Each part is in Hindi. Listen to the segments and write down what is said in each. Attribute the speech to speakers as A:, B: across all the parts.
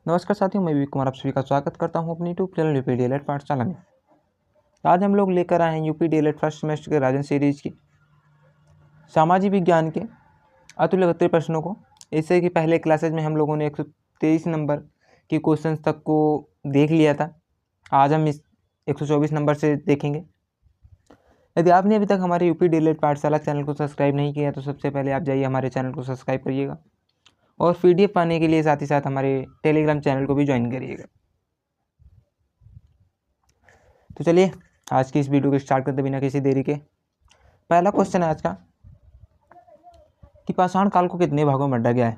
A: नमस्कार साथियों, मैं वी कुमार आप सभी का स्वागत करता हूं अपनी यूट्यूब चैनल यूपी डीएलएड पाठशाला में। आज हम लोग लेकर आए हैं यूपी डीएलएड फर्स्ट सेमेस्टर के राजन सीरीज की सामाजिक विज्ञान के अतुल्य प्रश्नों को। इससे कि पहले क्लासेज में हम लोगों ने 123 नंबर की क्वेश्चंस तक को देख लिया था। आज हम इस 124 नंबर से देखेंगे। यदि आपने अभी तक हमारे यूपी डीएलएड पाठशाला चैनल को सब्सक्राइब नहीं किया तो सबसे पहले आप जाइए हमारे चैनल को सब्सक्राइब करिएगा और पीडीएफ पाने के लिए साथ ही साथ हमारे टेलीग्राम चैनल को भी ज्वाइन करिएगा। तो चलिए आज की इस वीडियो को स्टार्ट करते बिना किसी देरी के। पहला क्वेश्चन है आज का कि पाषाण काल को कितने भागों में बांटा गया है।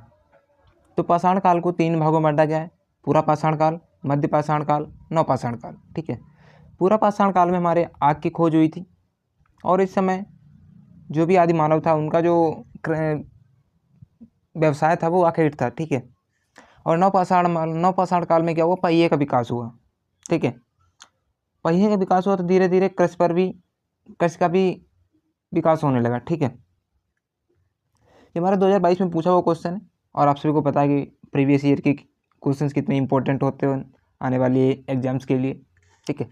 A: तो पाषाण काल को 3 भागों में बांटा गया है, पूरा पाषाण काल, मध्य पाषाण काल, नवपाषाण काल। ठीक है, पूरा पाषाण काल में हमारे आग की खोज हुई थी और इस समय जो भी आदि मानव था उनका जो व्यवसाय था वो आखेट था। ठीक है, और नवपाषाण काल में क्या हुआ, पहिए का विकास हुआ। ठीक है, पहिए का विकास हुआ तो धीरे धीरे कृषि का भी विकास होने लगा। ठीक है, ये हमारा 2022 में पूछा हुआ क्वेश्चन है और आप सभी को पता है कि प्रीवियस ईयर के क्वेश्चंस कितने इंपॉर्टेंट होते हैं आने वाले एग्जाम्स के लिए। ठीक है,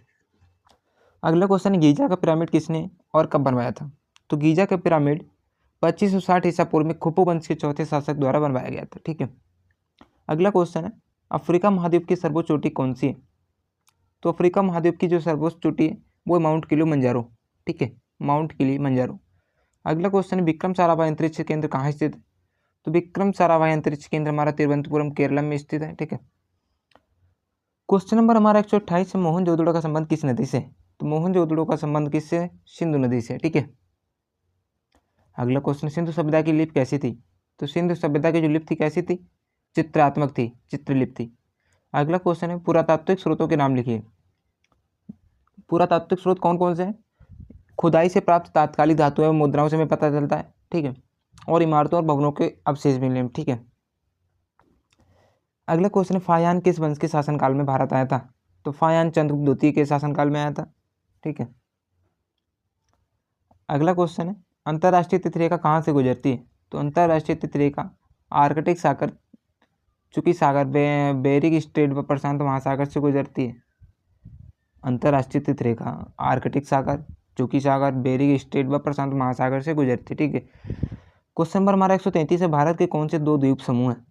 A: अगला क्वेश्चन है गीजा का पिरामिड किसने और कब बनवाया था। तो गीजा का पिरामिड 2560 ईसा पूर्व में खुफू वंश के चौथे शासक द्वारा बनवाया गया था। ठीक है, अगला क्वेश्चन है अफ्रीका महाद्वीप की सर्वोच्च चोटी कौन सी है। तो अफ्रीका महाद्वीप की जो सर्वोच्च चोटी है वो माउंट किलिमंजारो। ठीक है, माउंट किलिमंजारो। अगला क्वेश्चन है विक्रम साराभाई अंतरिक्ष केंद्र कहाँ स्थित है। तो विक्रम साराभाई अंतरिक्ष केंद्र हमारा तिरुवनंतपुरम केरला में स्थित है। ठीक है, क्वेश्चन नंबर हमारा 128 है मोहनजोदड़ो का संबंध किस नदी से। तो मोहनजोदड़ो का संबंध किससे, सिंधु नदी से। ठीक है, अगला क्वेश्चन सिंधु सभ्यता की लिपि कैसी थी। तो सिंधु सभ्यता की जो लिपि थी कैसी थी, चित्रात्मक थी, चित्रलिपि थी। अगला क्वेश्चन है पुरातात्विक स्रोतों के नाम लिखिए। पुरातात्विक स्रोत कौन कौन से हैं, खुदाई से प्राप्त तात्कालिक धातुएं एवं मुद्राओं से हमें पता चलता है। ठीक है, और इमारतों और भवनों के अवशेष मिले हैं। ठीक है, अगला क्वेश्चन है फायान किस वंश के शासनकाल में भारत आया था। तो फायान चंद्रगुप्त द्वितीय के शासनकाल में आया था। ठीक है, अगला क्वेश्चन है अंतर्राष्ट्रीय तिथिरेखा कहाँ से गुजरती है। तो अंतर्राष्ट्रीय तिथिरेखा आर्कटिक सागर, चूंकि सागर बेरिंग स्ट्रेट व प्रशांत महासागर से गुजरती है। अंतर्राष्ट्रीय तिथिरेखा आर्कटिक सागर, चूंकि सागर बेरिंग स्ट्रेट व प्रशांत महासागर से गुजरती है। ठीक है, क्वेश्चन नंबर हमारा 133 है भारत के कौन से 2 द्वीप समूह हैं।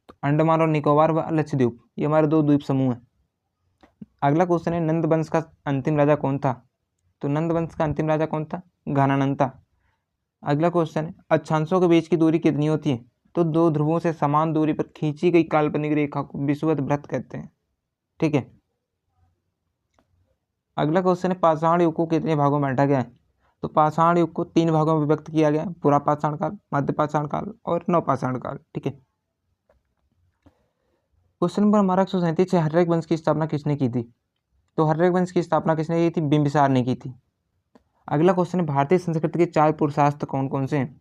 A: तो अंडमान और निकोबार व लक्षद्वीप, ये हमारे 2 द्वीप समूह हैं। अगला क्वेश्चन है नंद वंश का अंतिम राजा कौन था। तो नंद वंश का अंतिम राजा कौन था, घनानंद था। अगला क्वेश्चन है अक्षांशों के बीच की दूरी कितनी होती है। तो 2 ध्रुवों से समान दूरी पर खींची गई काल्पनिक रेखा को विषुवत वृत्त कहते हैं। ठीक है, अगला क्वेश्चन है पाषाण युग को कितने भागों में बांटा गया है। तो पाषाण युग को 3 भागों में विभक्त किया गया है, पूरा पाषाण काल, मध्य पाषाण काल और नवपाषाण काल। ठीक है, क्वेश्चन नंबर हमारा 137 है हर्यक वंश की स्थापना किसने की थी। तो हर्यक वंश की स्थापना किसने की थी, बिंबिसार ने की थी। अगला क्वेश्चन है भारतीय संस्कृति के 4 पुरुषार्थ कौन कौन से हैं।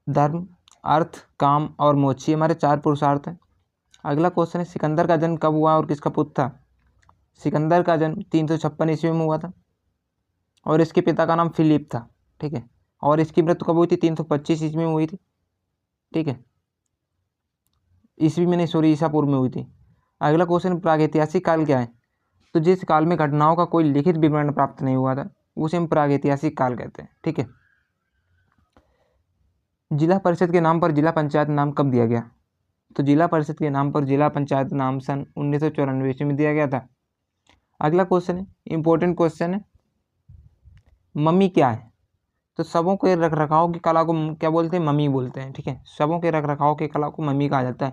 A: धर्म, अर्थ, काम और मोक्ष, ये हमारे 4 पुरुषार्थ हैं। अगला क्वेश्चन है सिकंदर का जन्म कब हुआ और किसका पुत्र था। सिकंदर का जन्म 356 ईस्वी में हुआ था और इसके पिता का नाम फिलिप था। ठीक है, और इसकी मृत्यु कब हुई थी, 325 ईस्वी में हुई थी। ठीक है, ईस्वी में नहीं, सॉरी, ईसा पूर्व में हुई थी। अगला क्वेश्चन प्रागैतिहासिक काल क्या है। तो जिस काल में घटनाओं का कोई लिखित विवरण प्राप्त नहीं हुआ था उसे हम प्रागैतिहासिक काल कहते हैं। ठीक है, जिला परिषद के नाम पर जिला पंचायत नाम कब दिया गया। तो जिला परिषद के नाम पर जिला पंचायत नाम सन 1994 ईस्वी में दिया गया था। अगला क्वेश्चन है इंपॉर्टेंट क्वेश्चन है मम्मी क्या है। तो शवों के रख रखाव की कला को क्या बोलते हैं, मम्मी बोलते हैं। ठीक है, शवों के रख रखाव की कला को मम्मी कहा जाता है।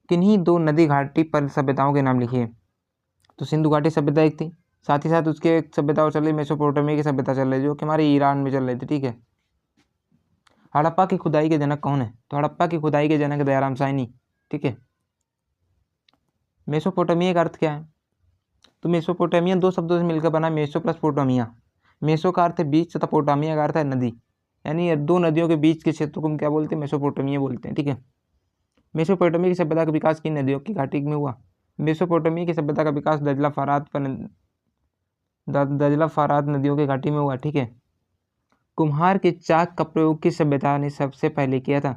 A: किन्हीं 2 नदी घाटी पर सभ्यताओं के नाम लिखिए। तो सिंधु घाटी सभ्यता एक थी, साथ ही साथ उसके एक सभ्यता और चल रही मेसोपोटामिया की सभ्यता चल रही जो कि हमारे ईरान में चल रही थी। ठीक है, हड़प्पा की खुदाई के जनक कौन है। तो हड़प्पा की खुदाई के जनक दयाराम साहनी। ठीक है, मेसोपोटामिया का अर्थ क्या है। तो मेसोपोटामिया 2 शब्दों से मिलकर बना, मेसो प्लस पोटामिया। मेसो का अर्थ है बीच तथा पोटामिया का अर्थ है नदी, यानी 2 नदियों के बीच के क्षेत्र को हम क्या बोलते हैं, मेसोपोटामिया बोलते हैं। ठीक है, मेसोपोटामिया की सभ्यता का विकास किन नदियों की घाटी में हुआ। मेसोपोटामिया की सभ्यता का विकास दजला फरात नदियों की घाटी में हुआ। ठीक है, कुम्हार के चाक का प्रयोग किस सभ्यता ने सबसे पहले किया था।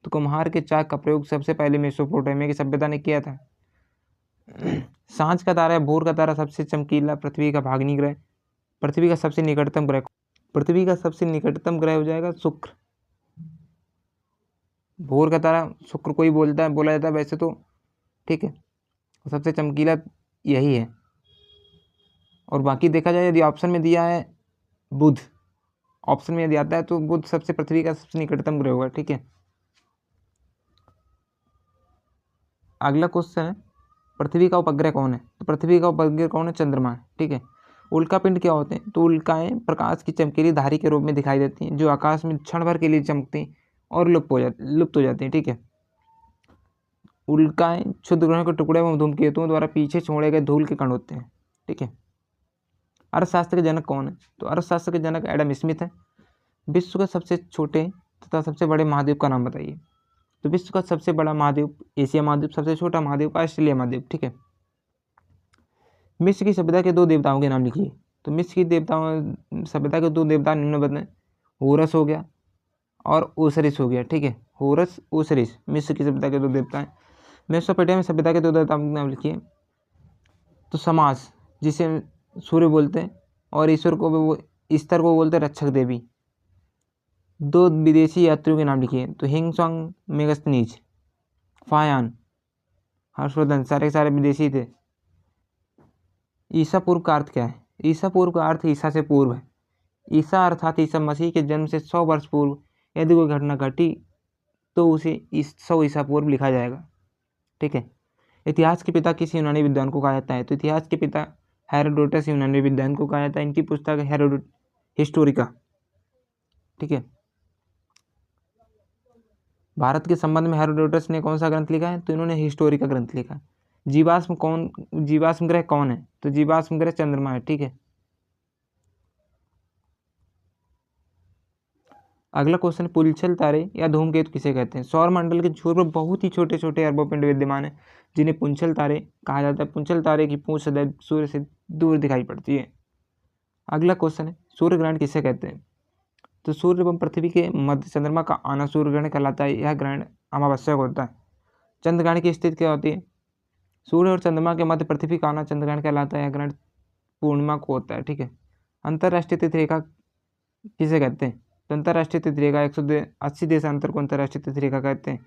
A: तो कुम्हार के चाक का प्रयोग सबसे पहले मेसोपोटामिया की सभ्यता ने किया था। सांझ का तारा या भोर का तारा सबसे चमकीला, पृथ्वी का भागनी ग्रह, पृथ्वी का सबसे निकटतम ग्रह, पृथ्वी का सबसे निकटतम ग्रह हो जाएगा शुक्र। भोर का तारा शुक्र को ही बोला जाता है वैसे तो, ठीक है। सबसे चमकीला यही है। और बाकी देखा जाए यदि ऑप्शन में दिया है बुध, ऑप्शन में यदि आता है तो बुध सबसे पृथ्वी का सबसे निकटतम ग्रह होगा, ठीक है। अगला क्वेश्चन है पृथ्वी का उपग्रह कौन है? तो पृथ्वी का उपग्रह कौन है? चंद्रमा है, ठीक है। उल्का पिंड क्या होते हैं? तो उल्काएं प्रकाश की चमकीली धारी के रूप में दिखाई देती हैं जो आकाश में क्षण भर के लिए चमकती और लुप्त हो जाती हैं, ठीक है। उल्काएं क्षुद्र ग्रहों के टुकड़े एवं धूमकेतुओं द्वारा पीछे छोड़े गए धूल के कण होते हैं, ठीक है। अर्थशास्त्र के जनक कौन है? तो अर्थशास्त्र के जनक एडम स्मिथ है। विश्व के सबसे छोटे तथा सबसे बड़े महाद्वीप का नाम बताइए? तो विश्व का सबसे बड़ा महाद्वीप एशिया महाद्वीप, सबसे छोटा महाद्वीप ऑस्ट्रेलिया महाद्वीप, ठीक है। मिस्र की सभ्यता के दो देवताओं के नाम लिखिए? तो मिस्र की सभ्यता के दो देवता निम्नलिखित हैं, होरस हो गया और ओसरिस हो गया, ठीक है। होरस, ओसरिस मिस्र की सभ्यता के दो देवता हैं। मेसोपोटामिया सभ्यता के दो देवताओं के नाम लिखिए? तो समास, जिसे सूर्य बोलते हैं, और ईश्वर को ईस्टर को बोलते हैं रक्षक देवी। दो विदेशी यात्रियों के नाम लिखिए? तो हिंगसोंग, मेगस्थनीज, फायान, हर्षवर्धन, सारे के सारे विदेशी थे। ईसा पूर्व का अर्थ क्या है? ईसा पूर्व का अर्थ ईसा से पूर्व है। ईसा अर्थात ईसा मसीह के जन्म से 100 वर्ष पूर्व यदि कोई घटना घटी तो उसे 100 ईसा पूर्व लिखा जाएगा, ठीक है। इतिहास के पिता किस यूनानी विद्वान को कहा जाता है? तो इतिहास के पिता हेरोडोटस यूनानी विद्वान को कहा जाता है। इनकी पुस्तक है हेरोडोट हिस्टोरिका, ठीक है। भारत के संबंध में हेरोडोटस ने कौन सा ग्रंथ लिखा है? तो इन्होंने हिस्टोरिका ग्रंथ लिखा। जीवाश्म ग्रह कौन है? तो जीवाश्म ग्रह चंद्रमा है, ठीक है। अगला क्वेश्चन, पुंछल तारे या धूमकेतु किसे कहते हैं? सौर मंडल के छोर पर बहुत ही छोटे छोटे अरबों पिंड विद्यमान है जिन्हें पुंछल तारे कहा जाता है। पुंछल तारे की पूंछ सदैव सूर्य से दूर दिखाई पड़ती है। अगला क्वेश्चन है, सूर्य ग्रहण किसे कहते हैं? तो सूर्य एवं पृथ्वी के मध्य चंद्रमा का आना सूर्य ग्रहण कहलाता है। यह ग्रहण अमावस्या को होता है। चंद्रग्रहण की स्थिति क्या होती है? सूर्य और चंद्रमा के मध्य पृथ्वी का आना चंद्रग्रहण कहलाता है। यह ग्रहण पूर्णिमा को होता है, ठीक है। अंतर्राष्ट्रीय तिथि रेखा किसे कहते हैं? तो अंतर्राष्ट्रीय तिथि रेखा 180 देशांतर को अंतर्राष्ट्रीय तिथि रेखा कहते हैं।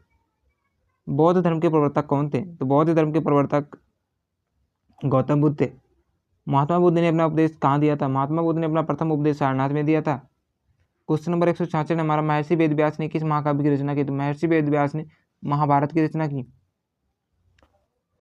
A: बौद्ध धर्म के प्रवर्तक कौन थे? तो बौद्ध धर्म के प्रवर्तक गौतम बुद्ध थे। महात्मा बुद्ध ने अपना उपदेश कहाँ दिया था? महात्मा बुद्ध ने अपना प्रथम उपदेश सारनाथ में दिया था। क्वेश्चन नंबर 166 हमारा, महर्षि वेदव्यास ने किस महाकाव्य की रचना की? तो महर्षि वेदव्यास ने महाभारत की रचना की।